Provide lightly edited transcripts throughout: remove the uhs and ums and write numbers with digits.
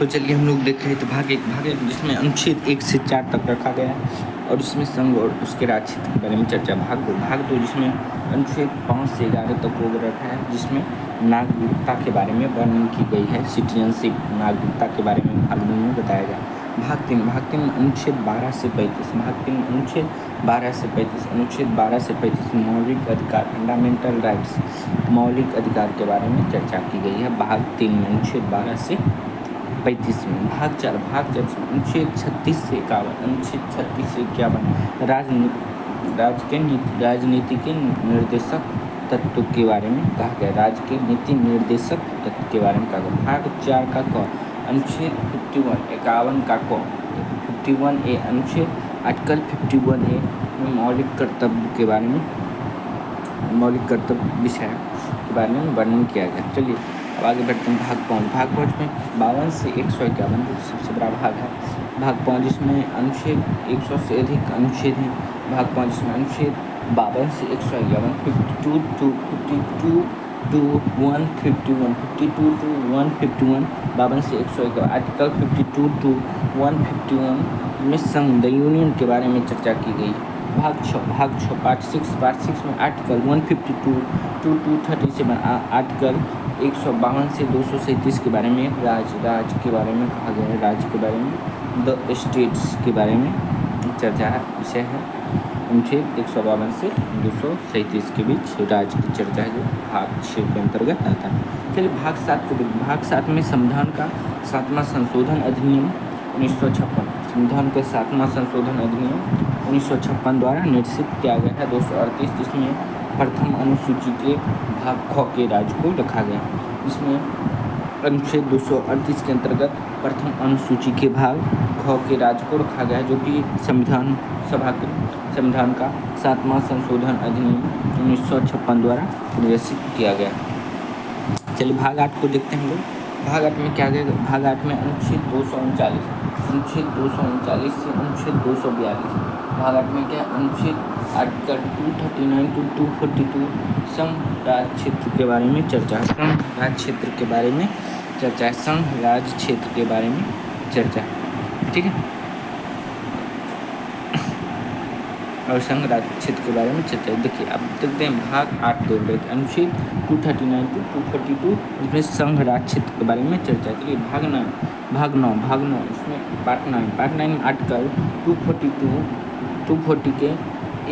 तो चलिए हम लोग देख रहे थे भाग एक जिसमें अनुच्छेद 1 से 4 तक रखा गया है और इसमें संघ और उसके राज्य क्षेत्र के बारे में चर्चा। भाग दो जिसमें अनुच्छेद 5 से 11 तक वो रखा है, जिसमें नागरिकता के बारे में वर्णन की गई है। सिटीजनशिप, नागरिकता के बारे में भाग 2 में बताया गया। भाग तीन अनुच्छेद 12 से 35। अनुच्छेद 12 से 35। अनुच्छेद 12 से 35 मौलिक अधिकार, फंडामेंटल राइट्स, मौलिक अधिकार के बारे में चर्चा की गई है। भाग 3 में अनुच्छेद 12 से 35 में। भाग 4 अनुच्छेद 36 से 51। अनुच्छेद 36 से 51 राजनीति के निर्देशक तत्व के बारे में कहा गया। राज्य के नीति निर्देशक तत्व के बारे में कहा गया। भाग 4 का क अनुच्छेद 51 का क 51A अनुच्छेद आर्टिकल 51A में मौलिक कर्तव्य के बारे में, मौलिक कर्तव्य विषय के बारे में वर्णन किया गया। चलिए अब आगे बढ़ते हैं। भाग 5 में 52 से 151 जो सबसे बड़ा भाग है। भाग 5 जिसमें अनुच्छेद 100 से अधिक अनुच्छेद हैं। भाग 5 जिसमें अनुच्छेद 52 से 151, 52 to 52 to 151, 52 to 151, 52 से 151, आर्टिकल 52 to 151 में संघ द यूनियन के बारे में चर्चा की गई। भाग 6 पार्ट 6 में आर्टिकल 152 to 237, आर्टिकल 152 से 237 के बारे में राज्य के बारे में कहा गया है। राज्य के बारे में द स्टेट्स के बारे में चर्चा है, विषय है। अनुच्छेद 152 से 237 के बीच राज्य की चर्चा है, जो भाग 6 के अंतर्गत आता है। चलिए भाग 7 को देखिए। भाग 7 में संविधान का 7वां संशोधन अधिनियम 1956, संविधान के 7वां संशोधन अधिनियम 1956 द्वारा निर्देशित किया गया है। 238 जिसमें प्रथम अनुसूची के भाग ख के राज्य को रखा गया। इसमें अनुच्छेद 238 के अंतर्गत प्रथम अनुसूची के भाग ख के राज्य को रखा गया है, जो कि संविधान सभा के संविधान का 7वां संशोधन अधिनियम 1956 द्वारा निर्देशित किया गया। चलिए भाग 8 को देखते हैं हम लोग। भाग 8 में क्या गया? भाग 8 में अनुच्छेद 239 से अनुच्छेद 242। भाग 8 में क्या? अनुच्छेद आर्टिकल 239 to 242 संघ राज्य क्षेत्र के बारे में चर्चा है। संघ राज्य क्षेत्र के बारे में चर्चा है। संघ राज्य क्षेत्र के बारे में चर्चा है, ठीक है। और संघ राज्य क्षेत्र के बारे में चर्चा है। देखिए अब देखते हैं भाग 8 देख रहे थे। अनुच्छेद 239 to 242 इसमें संघ राज्य क्षेत्र के बारे में चर्चा है। चलिए भाग 9 इसमें पार्ट 9 में आर्टिकल 240 के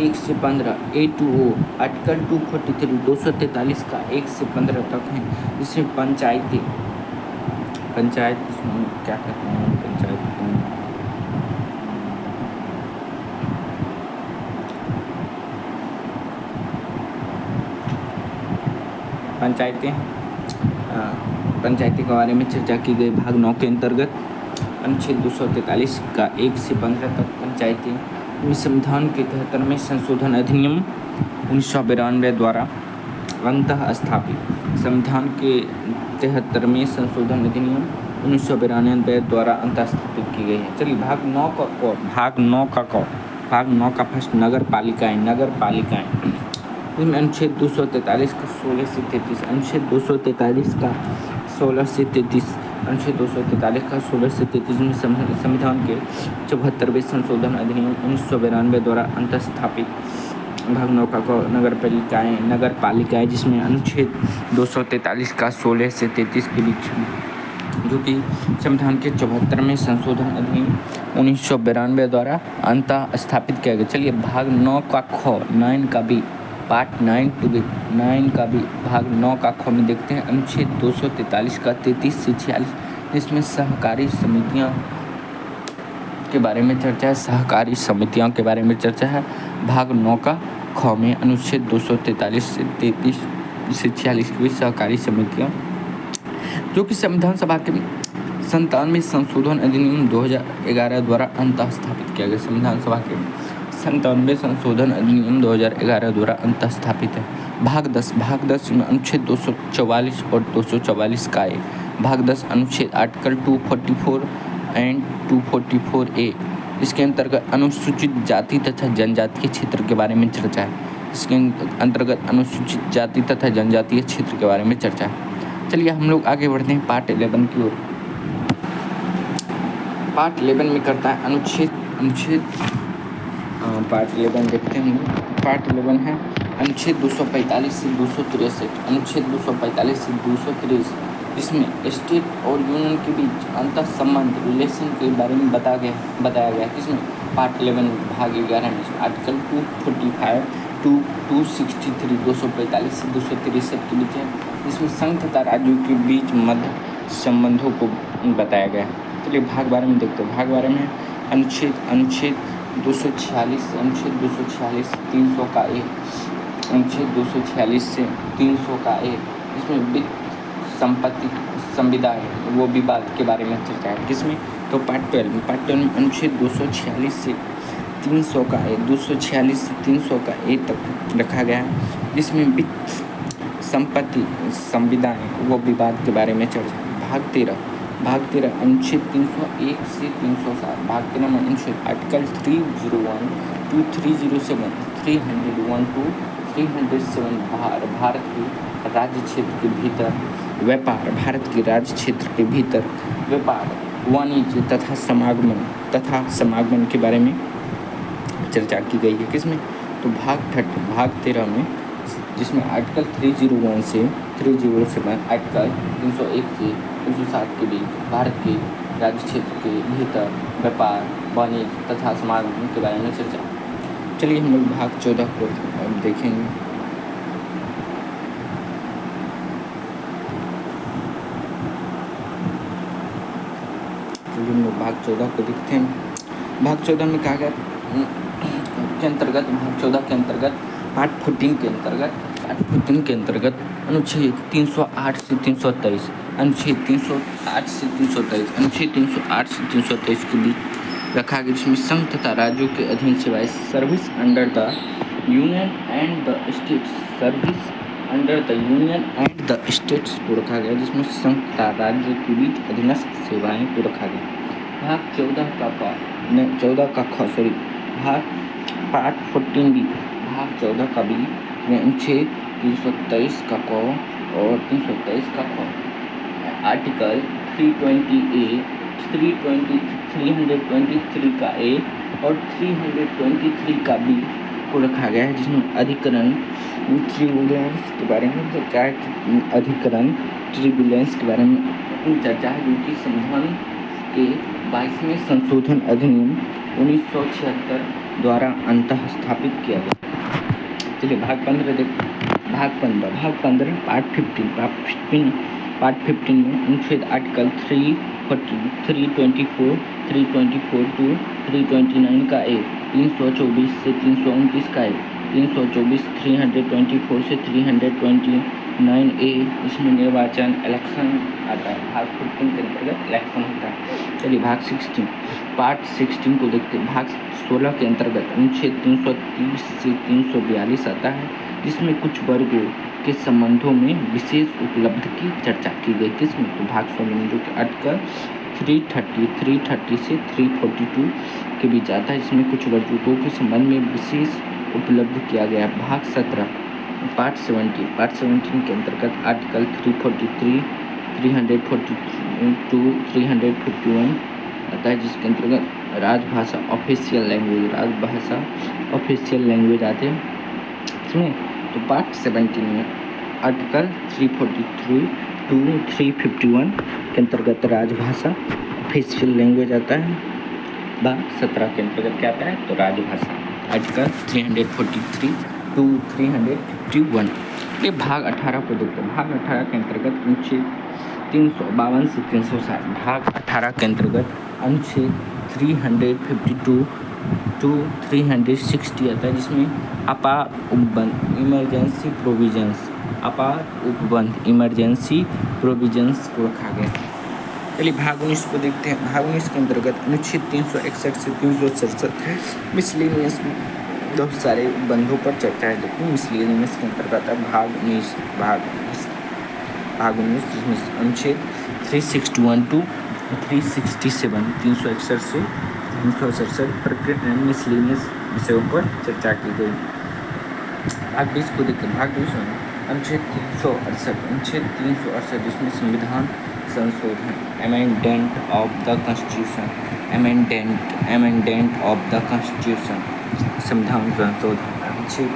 1 से 15 A to O, आर्टिकल 243 243 का 1 से 15 तक है। इसमें पंचायत इसमें क्या कहते हैं? पंचायती के बारे में चर्चा की गई। भाग 9 के अंतर्गत अनुच्छेद 243 का 1 से 15 तक पंचायती में संविधान के 73वें संशोधन अधिनियम 1992 द्वारा अंतः स्थापित। संविधान के 73वें संशोधन अधिनियम 1992 द्वारा अंतः स्थापित की गई है। चलिए भाग 9 का फर्स्ट नगर पालिकाएं इसमें अनुच्छेद 243 का 16 से 33, अनुच्छेद 243 का 16 से 33 में संविधान के 74वें संशोधन अधिनियम 1992 द्वारा अंतःस्थापित। भाग 9 का नगर पालिकाएं जिसमें अनुच्छेद 243 का 16 से 33 के बीच, जो कि संविधान के 74वें संशोधन अधिनियम 1992 द्वारा अंतः स्थापित किया गया। चलिए भाग 9 का ख 9 का बी पार्ट 9 to 9 का भी भाग 9 का ख में देखते हैं। अनुच्छेद 243 का 33 से 46 इसमें सहकारी समितियां के बारे में चर्चा है। सहकारी समितियों के बारे में चर्चा है। भाग 9 का ख में अनुच्छेद 243 से 33 से 46 की सहकारी समितियां, जो कि संविधान सभा के 97वें संशोधन अधिनियम 2011 द्वारा अंतः स्थापित किया गया। संविधान सभा के 97वें संशोधन अधिनियम 2011 द्वारा अंतः स्थापित है। भाग 10 में अनुच्छेद 244 और 244 का ए। भाग 10 अनुच्छेद आर्टिकल 244 एंड 244A, इसके अंतर्गत अनुसूचित जाति तथा जनजातीय क्षेत्र के बारे में चर्चा है। इसके अंतर्गत अनुसूचित जाति तथा जनजातीय क्षेत्र के बारे में चर्चा है। चलिए हम लोग आगे बढ़ते हैं पार्ट 11 की ओर। पार्ट 11 में करता है अनुच्छेद अनुच्छेद पार्ट 11 देखते हैं हम लोग। पार्ट 11 है अनुच्छेद 245 से 263, अनुच्छेद 245 से 263, इसमें स्टेट और यूनियन के बीच अंतर संबंध रिलेशन के बारे में बताया गया। किसमें? पार्ट 11 भाग 11 में आर्टिकल 245 टू 263 245 से 263 के बीच है, जिसमें संघ तथा राज्यों के बीच मध्य संबंधों को बताया गया है। चलिए भाग 12 में देखते हैं। भाग 12 में अनुच्छेद 246 अनुच्छेद 246 300 का ए, अनुच्छेद 246 से 300 का ए, इसमें वित्त संपत्ति संविदा है वो विवाद के बारे में चर्चा है। किसमें? तो पार्ट 12 में अनुच्छेद 246 से 300 का ए, 246 से 300 का ए तक रखा गया है, जिसमें वित्त संपत्ति संविधाएं वो विवाद के बारे में चर्चा है। भाग 13 अनुच्छेद 301 से 307, भाग 13 में अनुच्छेद आर्टिकल 301 टू 307 301 टू 307 भारत के राज्य क्षेत्र के भीतर व्यापार, भारत के राज्य क्षेत्र के भीतर व्यापार, वाणिज्य तथा समागमन के बारे में चर्चा की गई है। किसमें? तो भाग 13 में, जिसमें आर्टिकल 301 से 307 आर्टिकल 301 से 307 के बीच भारत के राज्य क्षेत्र के भीतर व्यापार, वाणिज्य तथा समागम के बारे में चर्चा। चलिए हम लोग भाग 14 को देखेंगे। चलिए हम लोग भाग 14 को देखते हैं। भाग 14 में कहा गया के अंतर्गत, भाग 14 के अंतर्गत पार्ट 14 के अंतर्गत अनुच्छेद 308 से 323, अनुच्छेद 308 से 323, अनुच्छेद 308 से 323 के बीच रखा गया, जिसमें संघ तथा राज्यों के अधीन सेवाएं service under the union and the states, service under the union and the states को रखा गया, जिसमें संघ तथा राज्य के बीच अधीनस्थ सेवाएं को रखा गया। भाग 14 का भाग पार्ट 14 बी, भाग 14 का बी में अनुच्छेद 323 का क और 323 का ख, आर्टिकल 320 323 का ए और 323 का बी को रखा गया है, जिसमें अधिकरण ट्रिब्यूनेंस के बारे में चर्चा है। अधिकरण ट्रिब्यूनेंस के बारे में चर्चा है, जो कि संविधान के 22वें संशोधन अधिनियम 1976 द्वारा अंतः स्थापित किया गया। चलिए भाग 15 देखते हैं। भाग 15 पार्ट 15 में अनुच्छेद आर्टिकल 324 टू 329 का ए, 324 से 329 का ए, 324 324 से 329 ए, इसमें निर्वाचन इलेक्शन आता है। भाग 15 के अंतर्गत इलेक्शन होता है। चलिए भाग 16 पार्ट 16 को देखते हैं। भाग 16 के अंतर्गत अनुच्छेद 330 से 342 आता है, जिसमें कुछ वर्गों के संबंधों में विशेष उपलब्धि की चर्चा की गई। किसमें? तो भाग 16 में, जो कि आर्टिकल 330 से 342 के बीच आता है, जिसमें कुछ वर्गों के संबंध में विशेष उपलब्ध किया गया। भाग 17 पार्ट 17 के अंतर्गत आर्टिकल 343 342 351 आता है, जिसके अंतर्गत राजभाषा ऑफिशियल लैंग्वेज आते हैं इसमें। तो पार्ट 17 में आर्टिकल 343 टू 351 के अंतर्गत राजभाषा ऑफिशियल लैंग्वेज आता है। भाग 17 के अंतर्गत क्या आता है? तो राजभाषा, आर्टिकल 343 टू 351। ये भाग 18 को देखते हैं। भाग 18 के अंतर्गत अनुच्छेद 352 से 360, भाग 18 के अंतर्गत अनुच्छेद 352 टू 360 आता है, जिसमें आपात उपबंध इमरजेंसी प्रोविजंस को रखा गया। चलिए भाग 19 को देखते हैं। भाग 19 के अंतर्गत अनुच्छेद 361 से 367 मिसलेनियस बहुत सारे बंधों पर चर्चा है, लेकिन मिसलेनियस के अंतर्गत भाग 19 जिसमें अनुच्छेद 361 टू 367 361 से 367 मिसलेनियस विषयों पर चर्चा की गई। भाग 20 को देखते हैं। भाग 20 में अनुच्छेद 368 जिसमें संविधान संशोधन amendment of the constitution amendment of the constitution, संविधान संशोधन। अनुच्छेद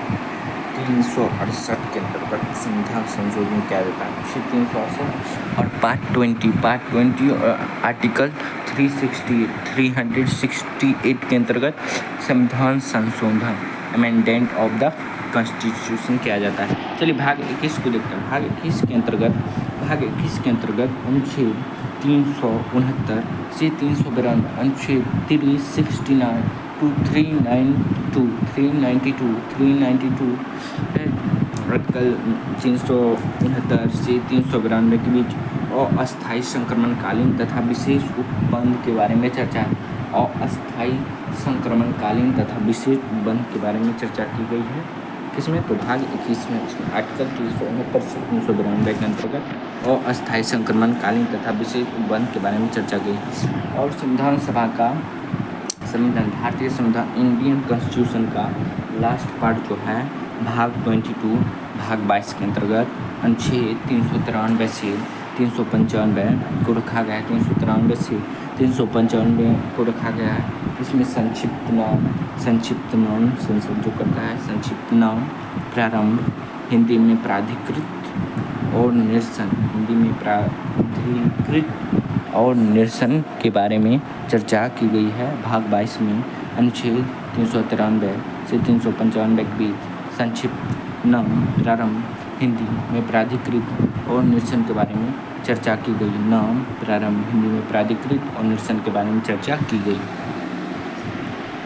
368 के अंतर्गत संविधान संशोधन किया जाता है। अनुच्छेद 368 और पार्ट 20 और आर्टिकल 368 के अंतर्गत संविधान संशोधन, अमेंडमेंट ऑफ द कॉन्स्टिट्यूशन किया जाता है। चलिए भाग 21 को देखते हैं। भाग 21 के अंतर्गत अनुच्छेद 369 से 392, अनुच्छेद 369 to 392, 392 आर्टिकल 369 से 392 के बीच अस्थायी संक्रमणकालीन तथा विशेष उपबंध के बारे में चर्चा है। अस्थायी संक्रमणकालीन तथा विशेष उपबंध के बारे में चर्चा की गई है। किसमें? तो भाग 21 में आर्टिकल 369 से 392 के अंतर्गत और अस्थायी संक्रमणकालीन तथा विशेष उपबंध के बारे में चर्चा की। और संविधान सभा का भारतीय संविधान, इंडियन कॉन्स्टिट्यूशन का लास्ट पार्ट जो है भाग 22 भाग 22 के अंतर्गत अनुच्छेद 393 से 395 को रखा गया है। 393 से 395 को रखा गया है। इसमें संक्षिप्त नाम संसद जो करता है, संक्षिप्त नाम, प्रारंभ, हिंदी में प्राधिकृत और निरसन, और निरसन के बारे में चर्चा की गई है। भाग 22 में अनुच्छेद 393 से 395 के बीच संक्षिप्त नाम, प्रारंभ, हिंदी में प्राधिकृत और निरसन के बारे में चर्चा की गई। नाम, प्रारंभ, हिंदी में प्राधिकृत और निरसन के बारे में चर्चा की गई।